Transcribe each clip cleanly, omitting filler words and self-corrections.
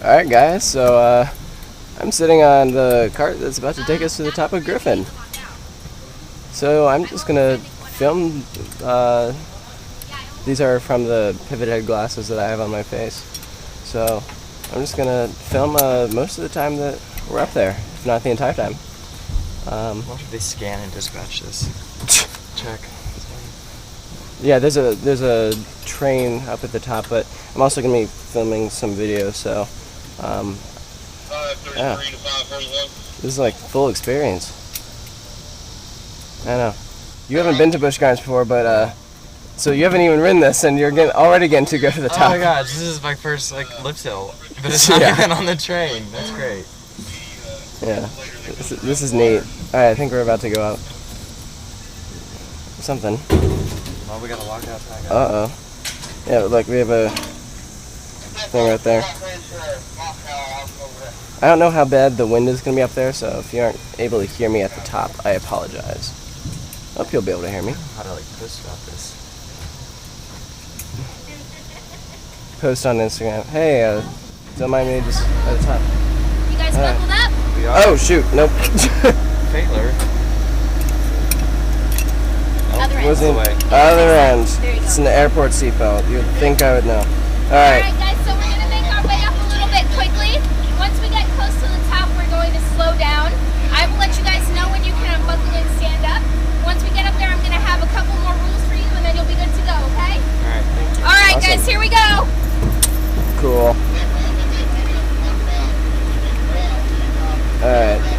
Alright guys, so I'm sitting on the cart that's about to take us to the top of Griffon. So I'm just gonna film, these are from the pivot head glasses that I have on my face. So I'm just gonna film most of the time that we're up there, if not the entire time. What if they scan and dispatch this? Check. Yeah, there's a train up at the top, but I'm also gonna be filming some video, so yeah. This is like full experience. I know. You haven't been to Busch Gardens before, but so you haven't even ridden this, and you're already getting to go to the top. Oh my gosh, this is my first lift hill, but it's not even on the train. That's great. Yeah, this is neat. All right, I think we're about to go up. Something. Well, we gotta walk outside. Uh-oh. Yeah, look, we have a thing right there. I don't know how bad the wind is going to be up there, so if you aren't able to hear me at the top, I apologize. Hope you'll be able to hear me. How to post about this? Post on Instagram. Hey, don't mind me just at the top. You guys buckled up? We are. Oh, shoot, nope. Failer. Other end. Other end. There you go. It's an airport seatbelt. You would think I would know. All Alright right. guys, so we're going to make our way up a little bit quickly. Once we get close to the top, we're going to slow down. I will let you guys know when you can unbuckle and stand up. Once we get up there, I'm going to have a couple more rules for you, and then you'll be good to go, okay? Alright, thank you. Alright Awesome. guys, here we go. Cool. All right.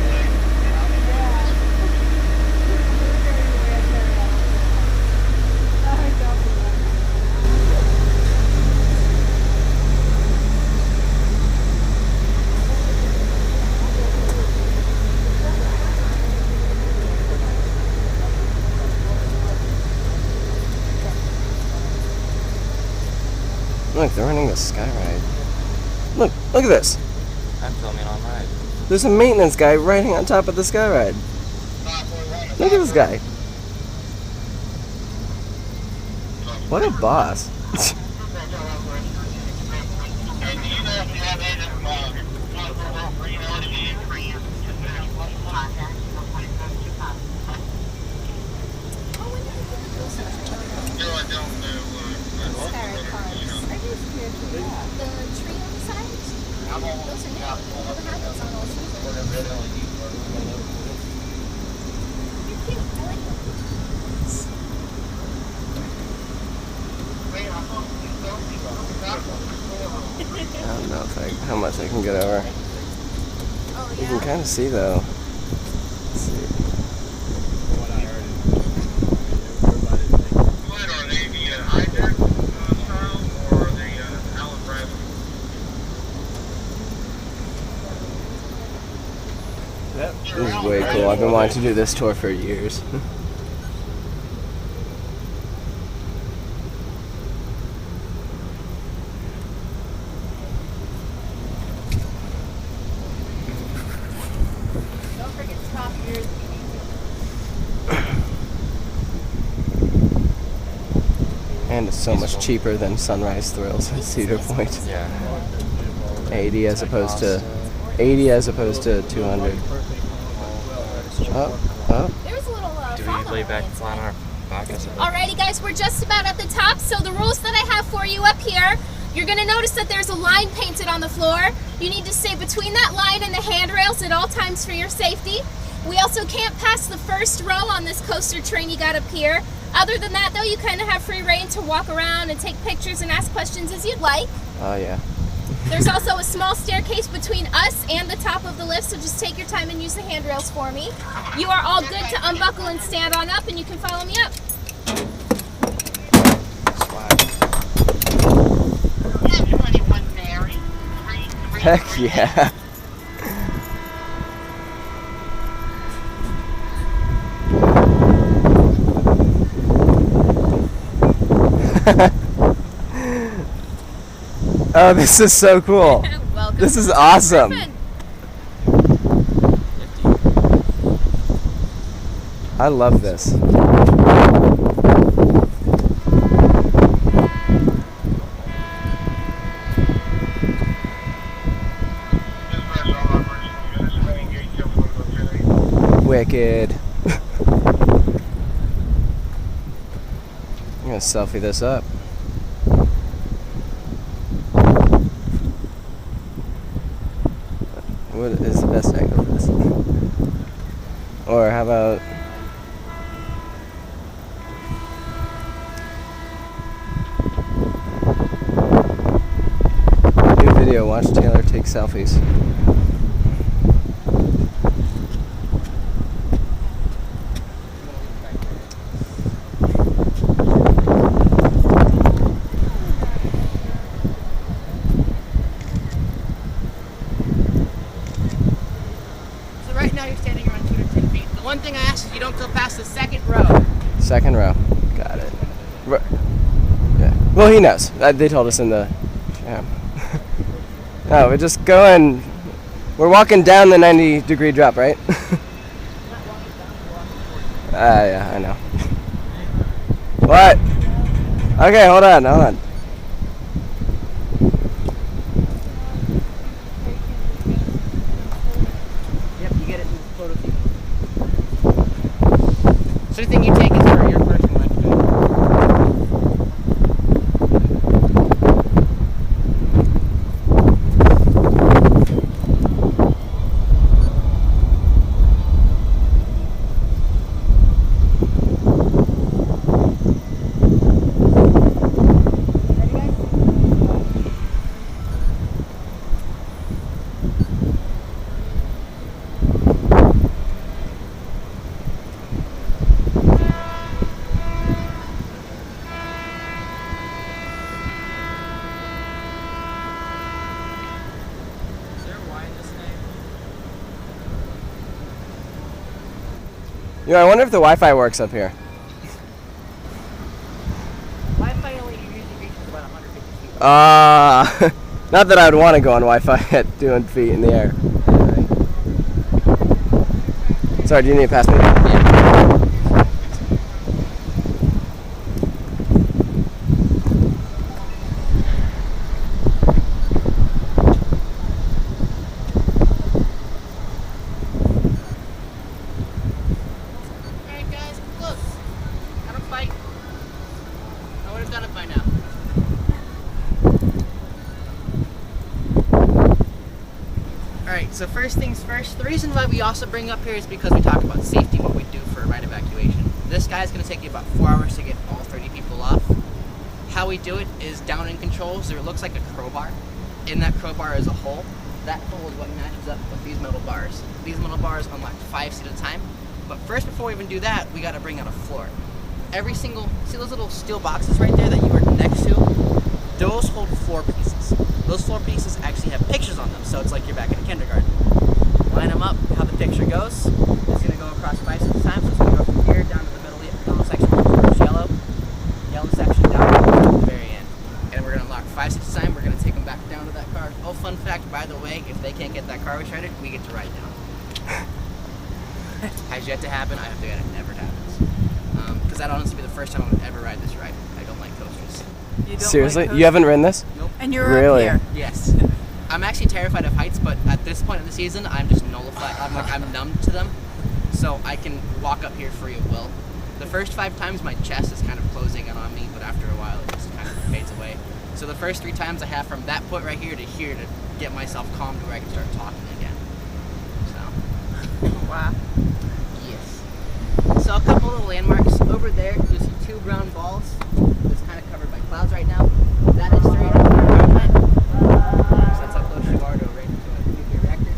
Look, they're running the sky ride. Look at this. I'm filming on ride. There's a maintenance guy riding on top of the sky ride. Look at this guy. What a boss. I don't know how much I can get over. You can kind of see though. Let's see. This is way cool. I've been wanting to do this tour for years. Don't forget to stop yours. And it's so much cheaper than Sunrise Thrills at Cedar Point. Yeah. 80 as opposed to 200. Oh. There's a little Do frog we on lay the back inside. flat on our back? Alrighty guys, we're just about at the top. So the rules that I have for you up here, you're going to notice that there's a line painted on the floor. You need to stay between that line and the handrails at all times for your safety. We also can't pass the first row on this coaster train you got up here. Other than that though, you kind of have free reign to walk around and take pictures and ask questions as you'd like. Oh yeah. There's also a small staircase between us and the top of the lift, so just take your time and use the handrails for me. You are all good to unbuckle and stand on up, and you can follow me up. Heck yeah. Oh, this is so cool. Welcome. This is awesome. Griffon. I love this. gonna selfie this up. What is the best angle for this? Or how about... new video, watch Taylor take selfies. Right now you're standing around 210 feet. The one thing I ask is you don't go past the second row. Second row. Got it. Yeah. Well, he knows. They told us in the... Yeah. No, we're just going... We're walking down the 90-degree drop, right? Yeah, I know. What? Okay, hold on. So anything you take is for your personal life. Yeah, I wonder if the Wi-Fi works up here. Wi-Fi only usually reaches about 150 feet. Not that I would want to go on Wi-Fi at 200 feet in the air. Sorry, do you need to pass me? Yeah. Done it by now. Alright, so first things first, the reason why we also bring up here is because we talk about safety, what we do for ride evacuation. This guy's going to take you about 4 hours to get all 30 people off. How we do it is down in controls. There looks like a crowbar. In that crowbar is a hole. That hole is what matches up with these metal bars. These metal bars unlock 5 seats at a time. But first, before we even do that, we got to bring out a floor. Every single, see those little steel boxes right there that you were next to? Those hold floor pieces. Those floor pieces actually have pictures on them, so it's like you're back in kindergarten. Line them up, how the picture goes. It's going to go across 5 seats at a time, so it's going to go from here down to the middle section, which is yellow section down to the very end. And we're going to unlock 5 seats at a time, we're going to take them back down to that car. Oh, fun fact, by the way, if they can't get that car restarted, we get to ride down. Has yet to happen, I have to get it never happens. Because that'd honestly be the first time I would ever ride this ride. I don't like coasters. You don't Seriously? like coasters? You haven't ridden this? Nope. And you're Really? up here. Yes. I'm actually terrified of heights, but at this point in the season, I'm just nullified. I'm numb to them, so I can walk up here free of will. The first 5 times, my chest is kind of closing in on me, but after a while, it just kind of fades away. So the first 3 times I have from that point right here to here to get myself calm to where I can start talking again. So. Wow. So a couple of landmarks. Over there, you see 2 brown balls. It's kind of covered by clouds right now. That is straight up environment. So that's how close you are to a nuclear reactor.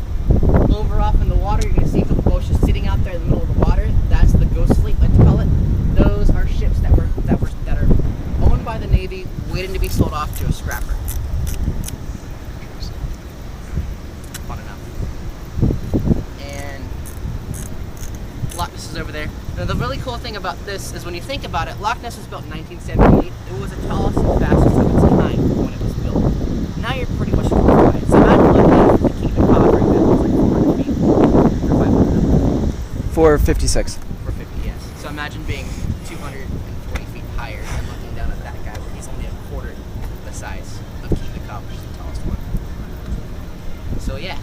Over off in the water, you're going to see a couple boats just sitting out there in the middle of the water. That's the ghost fleet, like to call it. Those are ships that are owned by the Navy, waiting to be sold off to a scrapper. Fun enough. And Loch Ness is over there. Now the really cool thing about this is when you think about it, Loch Ness was built in 1978. It was the tallest and fastest of its kind when it was built. Now you're pretty much terrified. So imagine looking at the King of Cod right there, it's like 400 feet or 500. 456. 450, yes. So imagine being 240 feet higher and looking down at that guy where he's only a quarter the size of King of Cod, which is the tallest one. So yeah.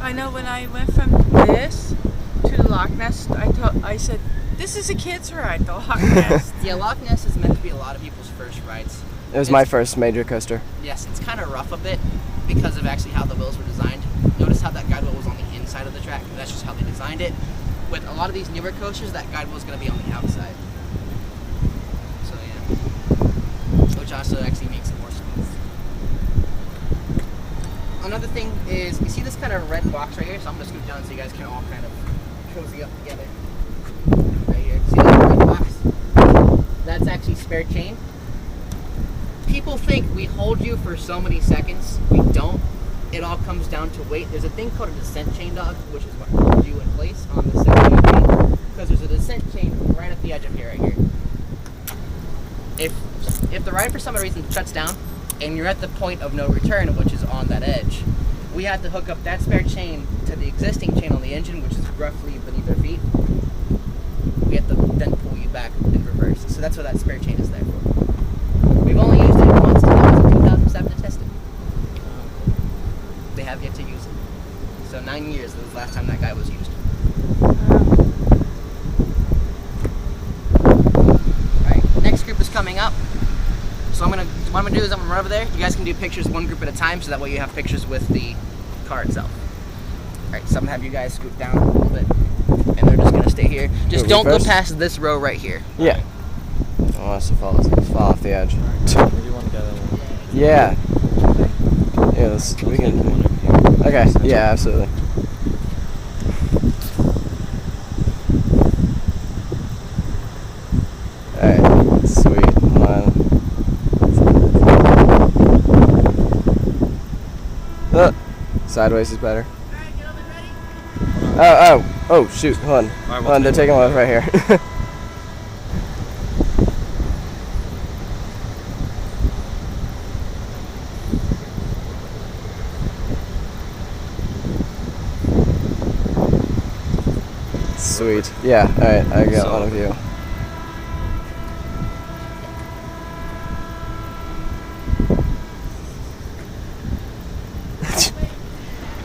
I know when I went from this to the Loch Ness, I said, This is a kid's ride, the Loch Ness. Yeah, Loch Ness is meant to be a lot of people's first rides. It was my first major coaster. Yes, it's kind of rough a bit because of actually how the wheels were designed. Notice how that guide wheel was on the inside of the track. That's just how they designed it. With a lot of these newer coasters, that guide wheel is going to be on the outside. So yeah, which also actually makes it more smooth. Another thing is, you see this kind of red box right here? So I'm going to scoot down so you guys can all kind of cozy up together. Right here. See that red box? That's actually spare chain. People think we hold you for so many seconds. We don't. It all comes down to weight. There's a thing called a descent chain, dog, which is what holds you in place on the section of chain. Because there's a descent chain right at the edge of here, right here. If the ride for some reason shuts down and you're at the point of no return, which is on that edge, we have to hook up that spare chain to the existing chain on the engine, which is roughly beneath our feet. We have to then pull you back in reverse. So that's what that spare chain is there for. We've only used it once to go in 2007 to test it. They have yet to use it. So 9 years was the last time that guy was used. Alright, next group is coming up. So what I'm gonna do is I'm gonna run over there. You guys can do pictures one group at a time so that way you have pictures with the car itself. Alright, so I'm gonna have you guys scoot down a little bit. And they're just gonna stay here. Just don't go past this row right here. Yeah. I want us to fall off the edge. Where do you want to go? Yeah. Yeah, we can. Okay, yeah, absolutely. Alright, sweet. Hold on. Sideways is better. Oh, shoot, hold on. Hold on, they're taking one right here. Sweet. Yeah, alright, I got one of you.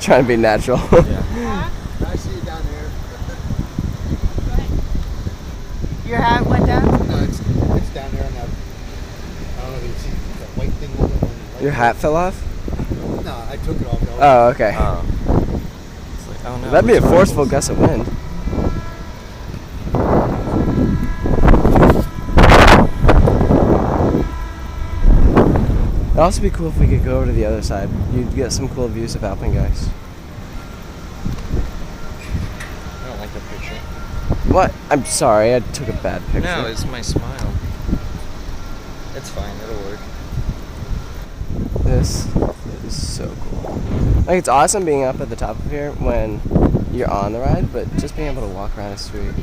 Trying to be natural. Yeah. I see you down there. Your hat went down? No, it's down there on that. I don't know if you see that white thing on the right. Your hat fell off? No, I took it off. Oh, okay. It's like, oh no. That'd be a forceful gust of wind. It'd also be cool if we could go over to the other side. You'd get some cool views of Alpengeist. I don't like the picture. What? I'm sorry, I took a bad picture. No, it's my smile. It's fine, it'll work. This is so cool. Like, it's awesome being up at the top of here when you're on the ride, but just being able to walk around is sweet.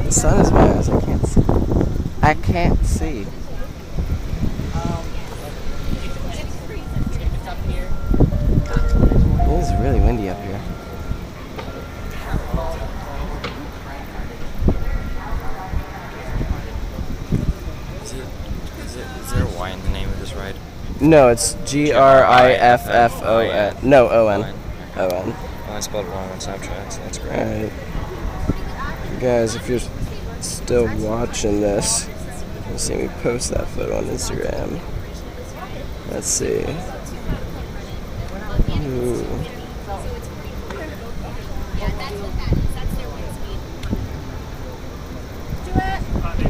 The sun is in my eyes, I can't see. I can't see. It is really windy up here. Is there a Y in the name of this ride? No, it's Griffon. No, O-N. O-N. Oh, I spelled it wrong on Snapchat, so that's great. Alright. Guys, if you're still watching this, you'll see me post that photo on Instagram. Let's see. Ooh.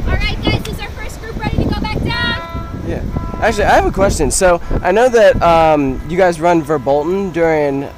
Alright guys, is our first group ready to go back down? Yeah. Actually, I have a question. So, I know that you guys run Verbolten during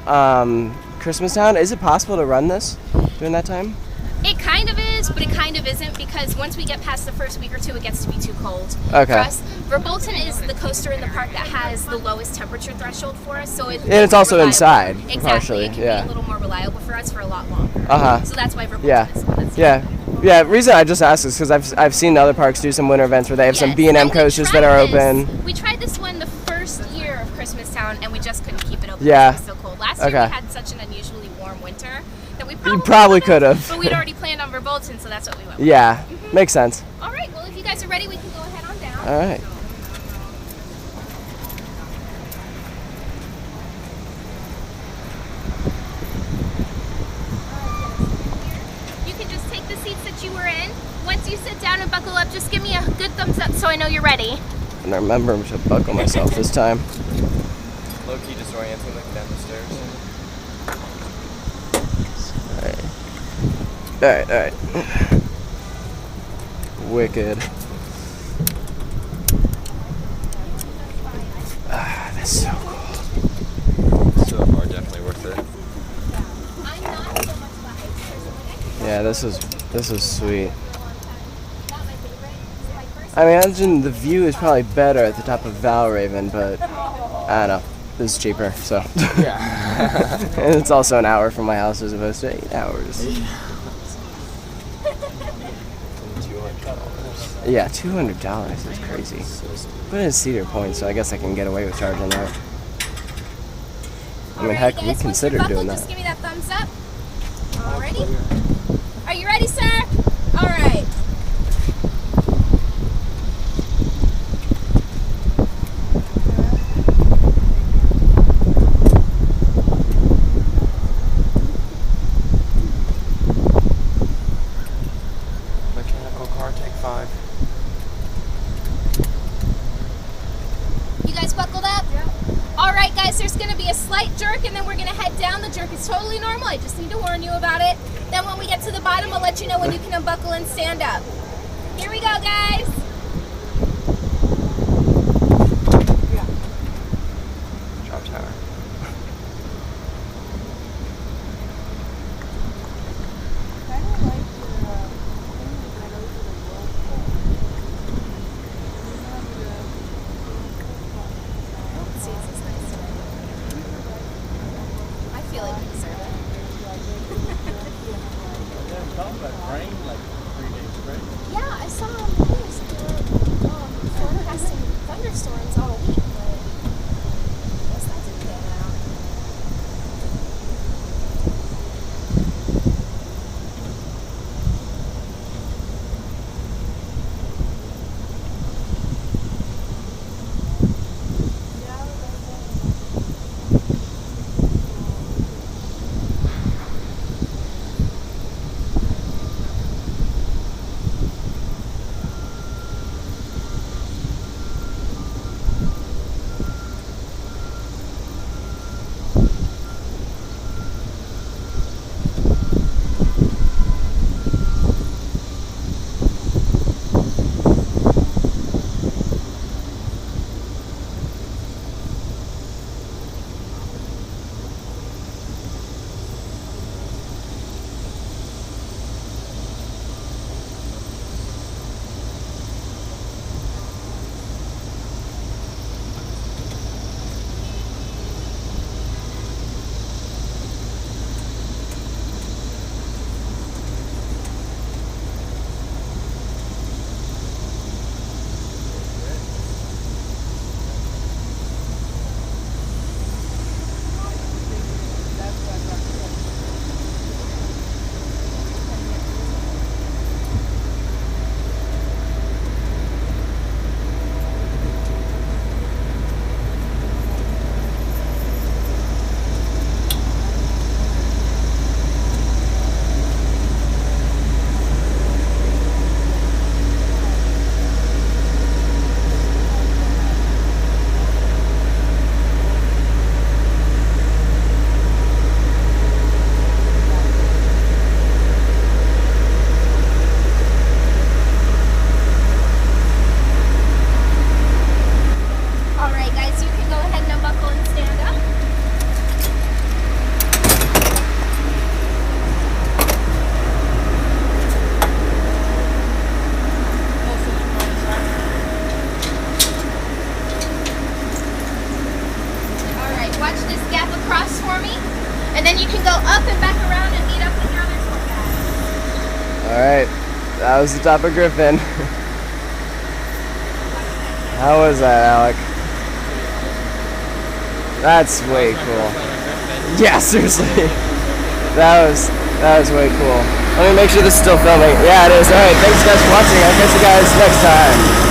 Christmas Town. Is it possible to run this during that time? It kind of is, but it kind of isn't, because once we get past the first week or two, it gets to be too cold Okay. for us. Verbolten is the coaster in the park that has the lowest temperature threshold for us, so And it's also inside, Exactly, partially, it can yeah. be a little more reliable for us for a lot longer. Uh-huh. So that's why Verbolten Yeah. is the one that's Yeah. Reason I just asked is because I've seen other parks do some winter events where they have some Yes, B&M and we coasters that tried are this- open. We tried this one the first year of Christmas Town, and we just couldn't keep it open Yeah. because it was so cold. Last year Okay. we had such an unusually warm winter that we You probably, probably could have. but we'd already planned on Verbolten, so that's what we went with. Yeah, makes sense. All right, well, if you guys are ready, we can go ahead on down. All right. You can just take the seats that you were in. Once you sit down and buckle up, just give me a good thumbs up so I know you're ready. And I remember to buckle myself this time. Low-key disorienting looking down the stairs. All right. Wicked. Ah, that's so cool. So far, definitely worth it. I'm not so much behind personally. Yeah, this is sweet. Not my favorite. So my first I imagine the view is probably better at the top of Valraven, but I don't know. This is cheaper, so. Yeah. And it's also an hour from my house as opposed to 8 hours. Yeah, $200 is crazy. But it's Cedar Point, so I guess I can get away with charging that. I mean, heck, we guys, considered once you're doing buckled, that. just give me that thumbs up. Alrighty. Are you ready, sir? All right. Mechanical car, take 5. You guys buckled up? Yeah. All right, guys, there's going to be a slight jerk, and then we're going to head down. The jerk is totally normal. I just need to warn you about it. Then when we get to the bottom, I'll let you know when you can unbuckle and stand up. Here we go, guys. Drop tower. I feel like you deserve it. Yeah, I saw on the news. And then you can go up and back around and meet up with your other tour guide. Alright, that was the top of Griffon. How was that, Alec? That's way cool. Yeah, seriously. That was way cool. Let me make sure this is still filming. Yeah, it is. Alright, thanks guys for watching. I'll catch you guys next time.